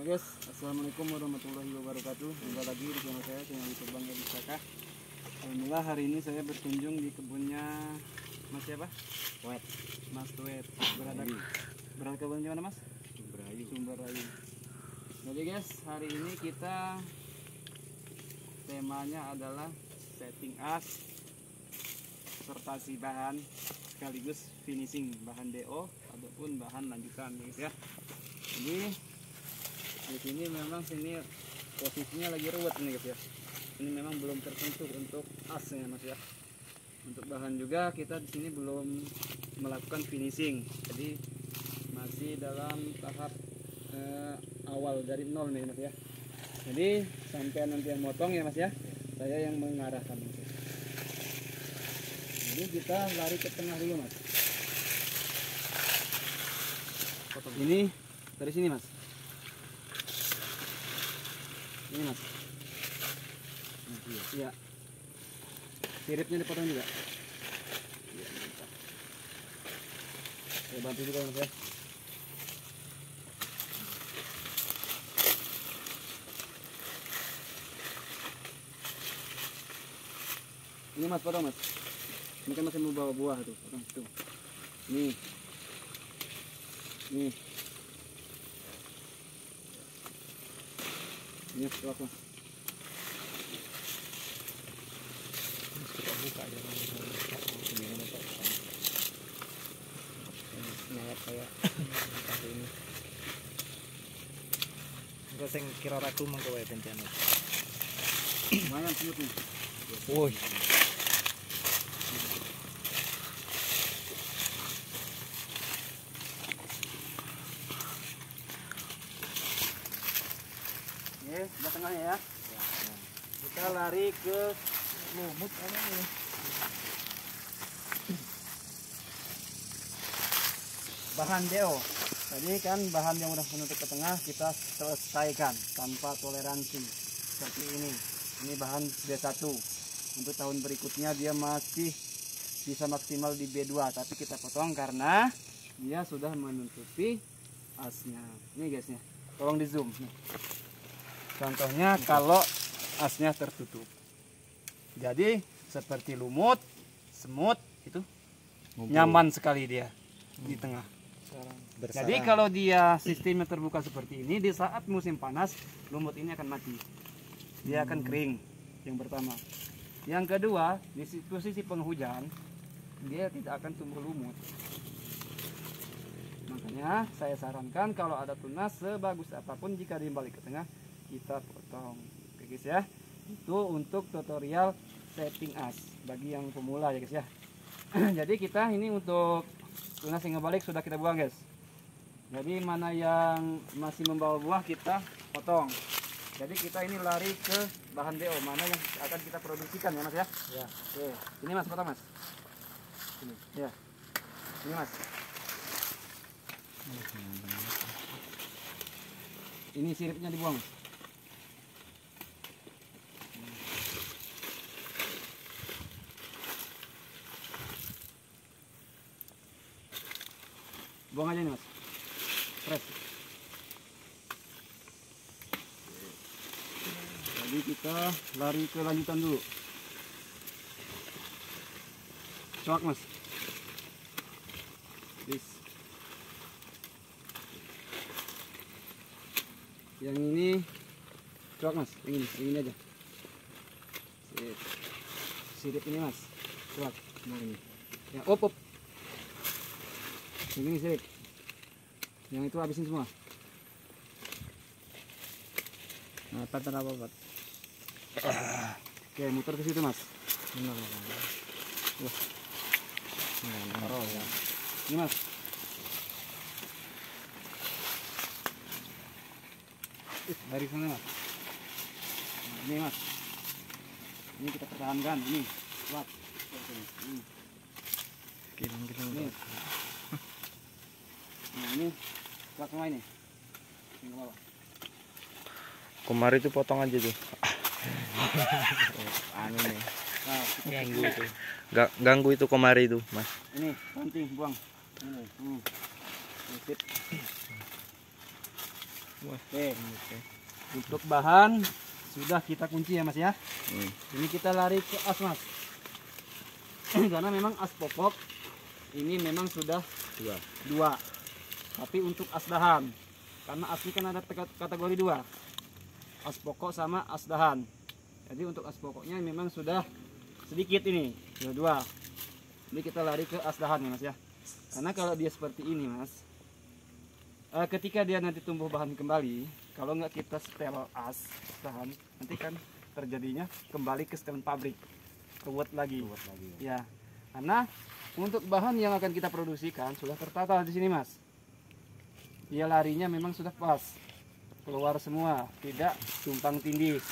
Guys, assalamualaikum warahmatullahi wabarakatuh. Jumpa lagi di channel saya, channel YouTube Bang Edi Saka. Alhamdulillah hari ini saya berkunjung di kebunnya Mas siapa? Wet. Mas Wet. Berada kebun di mana Mas? Sumberayu. Jadi guys, hari ini kita temanya adalah setting as, sertasi bahan sekaligus finishing bahan DO ataupun bahan lanjutan guys ya. Jadi di sini memang posisinya lagi ruwet nih guys ya. Ini memang belum tersentuh untuk asnya Mas ya. Untuk bahan juga kita di sini belum melakukan finishing. Jadi masih dalam tahap awal dari nol nih Mas ya. Jadi sampai nanti yang motong ya Mas ya, saya yang mengarahkan Mas. Jadi kita lari ke tengah dulu Mas. Ini dari sini Mas. Ini Mas. Iya. Siripnya dipotong juga. Iya, mantap. Saya bantu juga Mas ya. Ini Mas, potong Mas. Ini kan masih mau bawa buah tuh, potong tuh. Nih. Nih. Ini setelah Mas. Buka aja nyayat kayak seperti ini. Enggak sing kira ragu mengko wae bencana. Lumayan semut nih. Woi. Oke, sebelah tengahnya ya. Kita lari ke lumut apa ya? Bahan DO. Tadi kan bahan yang udah menutup ke tengah kita selesaikan tanpa toleransi seperti ini. Ini bahan B1. Untuk tahun berikutnya dia masih bisa maksimal di B2, tapi kita potong karena dia sudah menutupi asnya. Ini guysnya, tolong di zoom. Contohnya kalau asnya tertutup. Jadi seperti lumut, semut itu nyaman sekali dia di tengah. Jadi kalau dia sistemnya terbuka seperti ini, di saat musim panas lumut ini akan mati. Dia akan kering. Yang pertama. Yang kedua, di posisi penghujan dia tidak akan tumbuh lumut. Makanya saya sarankan kalau ada tunas sebagus apapun jika dibalik ke tengah kita potong. Oke guys ya. Itu untuk tutorial setting as bagi yang pemula ya guys ya. Jadi kita ini untuk tunas yang ngebalik sudah kita buang guys. Jadi mana yang masih membawa buah kita potong. Jadi kita ini lari ke bahan DO mana yang akan kita produksikan ya Mas ya. Ya. Oke, ini Mas potong Mas. Ini. Ya. Ini Mas. Ini siripnya dibuang Mas. Buang aja nih Mas. Press. Jadi kita lari ke lanjutan dulu. Coak Mas. Bis. Yang ini coak Mas. Yang ini aja. Sirip ini Mas. Coak. Nah ini. Ya, op. Yang ini sirip. Yang itu habisin semua. Nah, apa? Oke, muter ke situ Mas. Taruh ya. Ini Mas. Dari sana Mas. Nah, ini Mas. Ini kita pertahankan. Ini kuat. Ini. Giling-giling. Ini. Nah ini kuat semua ini. Ini ke bawah. Kemarin itu potong aja tuh. Anu nih. Nah, Ganggu itu. Ganggu itu kemarin itu, Mas. ini ranting buang. Ini. Sip. Oke. Untuk bahan sudah kita kunci ya Mas ya. Ini kita lari ke as Mas. Karena memang as pokok ini memang sudah dua. Tapi untuk as dahan, karena as ini kan ada kategori dua, as pokok sama as dahan. Jadi untuk as pokoknya memang sudah sedikit ini, sudah dua. Jadi kita lari ke as dahan ya Mas ya. Karena kalau dia seperti ini Mas, ketika dia nanti tumbuh bahan kembali, kalau nggak kita setel as dahan, nanti kan terjadinya kembali ke setelan pabrik, ruwet lagi. Ya, karena untuk bahan yang akan kita produksikan sudah tertata di sini Mas. Dia larinya memang sudah pas, keluar semua, tidak tumpang tindih.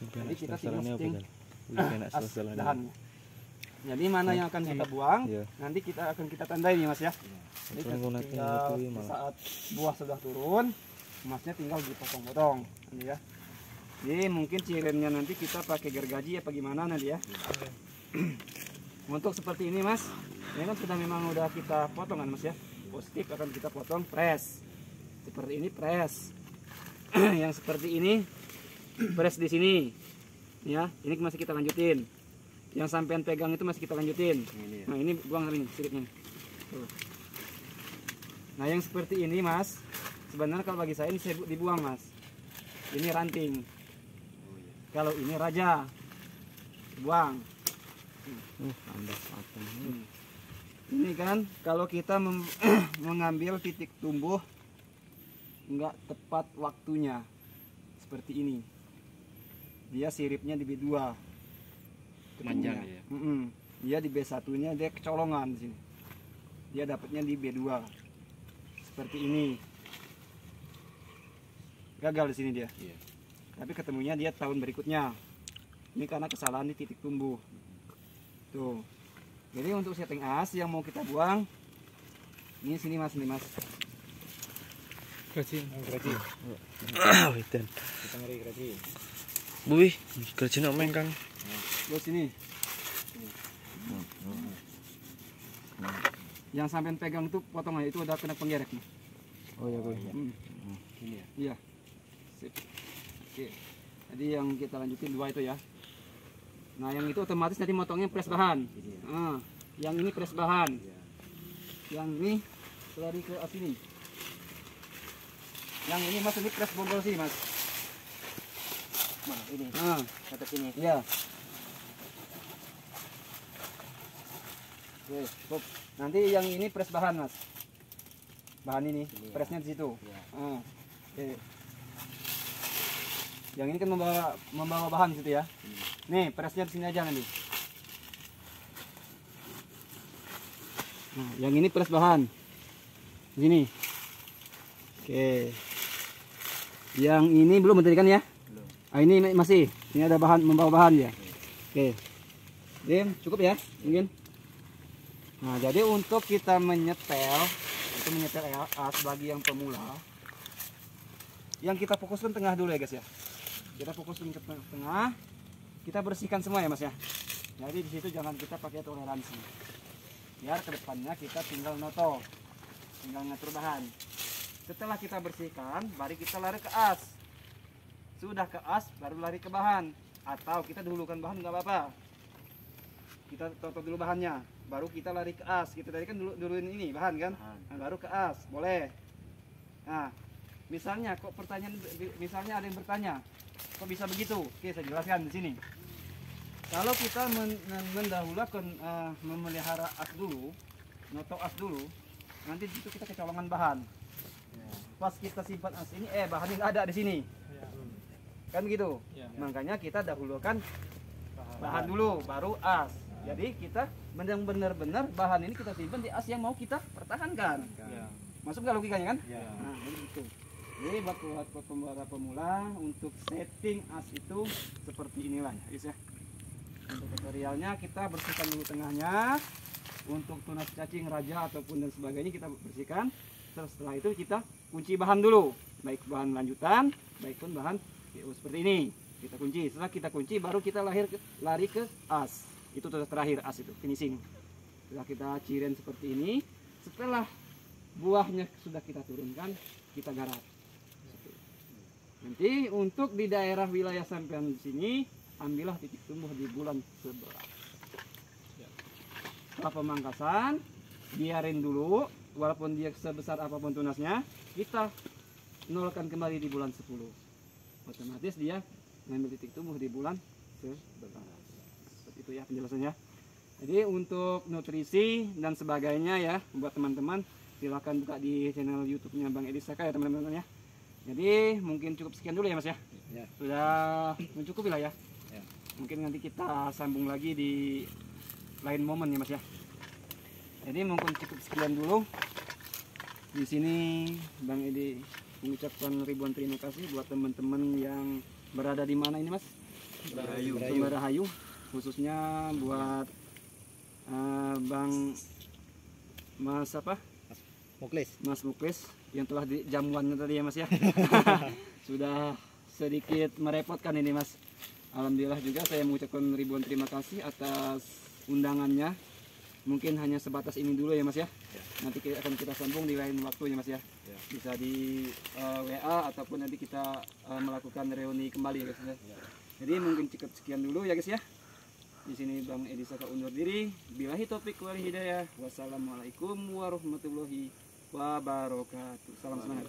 Jadi kita tinggal setting as dahannya. Jadi mana yang akan kita buang, nanti kita tandai nih Mas ya. Jadi tinggal saat buah sudah turun, emasnya tinggal dipotong-potong, ya. Jadi mungkin cirennya nanti kita pakai gergaji apa gimana nanti ya. Untuk seperti ini Mas, ini kan sudah memang udah kita potong kan Mas ya. Positif akan kita potong press. Seperti ini press. Yang seperti ini press di sini. Ya, ini masih kita lanjutin. Yang sampean pegang itu masih kita lanjutin. Nah, ini buang ini siripnya. Tuh. Nah, yang seperti ini Mas, sebenarnya kalau bagi saya ini dibuang Mas. Ini ranting. Kalau ini raja, buang. Ini kan kalau kita mengambil titik tumbuh nggak tepat waktunya, seperti ini. Dia siripnya di B2. Panjang ya. Dia di B1-nya dia kecolongan di sini. Dia dapatnya di B2. Seperti ini. Gagal di sini dia. Iya. Tapi ketemunya dia tahun berikutnya. Ini karena kesalahan di titik tumbuh. Tuh. Jadi untuk setting as yang mau kita buang, ini sini Mas, ini Mas. Kerajin. Wedan. Kita ngeri kerajin. Buih, kerajin nak main Kang. Terus sini. Yang sampean pegang itu potongan itu udah kena penggerek nih. Oh ya, Bu. Ini ya. Iya. Sip. Oke. Jadi yang kita lanjutin dua itu ya. Nah, yang itu otomatis nanti motongnya press bahan. Yang ini press bahan. Yang ini lari ke sini. Yang ini Mas ini press bonggol sih Mas. Mana ini? Kata sini. Iya. Oke, stop. Nanti yang ini press bahan Mas. Bahan ini, pressnya di situ. Oke. Yang ini kan membawa bahan situ ya. Nih, pressnya di sini aja nanti. Nah, yang ini press bahan. Di sini. Oke. Yang ini belum tadi kan ya? Belum. Ini masih. Ini ada bahan membawa bahan ya. Oke. Dim, cukup ya? Mungkin. Nah, jadi untuk kita menyetel, itu menyetel as bagi yang pemula. Yang kita fokuskan tengah dulu ya guys ya. Kita fokusin ke tengah. Kita bersihkan semua ya Mas ya. Jadi di situ jangan kita pakai toleransi. Biar kedepannya kita tinggal noto, tinggal ngatur bahan. Setelah kita bersihkan, baru kita lari ke as. Sudah ke as, baru lari ke bahan. Atau kita dahulukan bahan nggak apa-apa. Kita toto dulu bahannya, baru kita lari ke as. Kita tadi kan duluin ini bahan kan, nah, baru ke as, boleh. Nah, misalnya kok pertanyaan, misalnya ada yang bertanya, kok bisa begitu? Oke, saya jelaskan di sini. Kalau kita mendahulukan memelihara as dulu, noto as dulu, nanti di situ kita kecolongan bahan. Pas kita simpan as ini, bahannya nggak ada di sini, kan gitu. Makanya kita dahulukan bahan dulu, baru as. Jadi kita benar-benar bahan ini kita simpan di as yang mau kita pertahankan. Masuk nggak logikanya kan? Nah, begitu. Jadi buat pemula untuk setting as itu seperti inilah ya. Untuk tutorialnya kita bersihkan dulu tengahnya. Untuk tunas cacing, raja ataupun dan sebagainya kita bersihkan. Setelah itu kita kunci bahan dulu, baik bahan lanjutan, baik pun bahan seperti ini. Kita kunci. Setelah kita kunci, baru kita lari ke as. Itu terakhir as itu finishing. Setelah kita ciren seperti ini, setelah buahnya sudah kita turunkan, kita garap. Nanti untuk di daerah wilayah sampean di sini, ambillah titik tumbuh di bulan 11. Setelah pemangkasan, biarin dulu, walaupun dia sebesar apapun tunasnya, kita nolkan kembali di bulan 10. Otomatis dia ngambil titik tumbuh di bulan 11. Seperti itu ya penjelasannya. Jadi untuk nutrisi dan sebagainya ya, buat teman-teman silakan buka di channel YouTube-nya Bang Edi Saka ya teman-teman ya. Jadi mungkin cukup sekian dulu ya Mas ya. Ya. Sudah mencukupi lah ya. Ya. Mungkin nanti kita sambung lagi di lain momen ya Mas ya. Jadi mungkin cukup sekian dulu. Di sini Bang Edi mengucapkan ribuan terima kasih buat teman-teman yang berada di mana ini Mas? Sumber Rahayu. Khususnya buat Bang Mas apa? Mas Muklis yang telah di jamuannya tadi ya Mas ya. Sudah sedikit merepotkan ini Mas. Alhamdulillah juga saya mengucapkan ribuan terima kasih atas undangannya. Mungkin hanya sebatas ini dulu ya Mas ya. Nanti akan kita sambung di lain waktu ya Mas ya. Bisa di WA ataupun nanti kita melakukan reuni kembali ya guys ya. Jadi mungkin cukup sekian dulu ya guys ya. Di sini Bang Edi Saka undur diri. Billahi taufik wal hidayah. Wassalamualaikum warahmatullahi wabarakatuh. Salam semangat.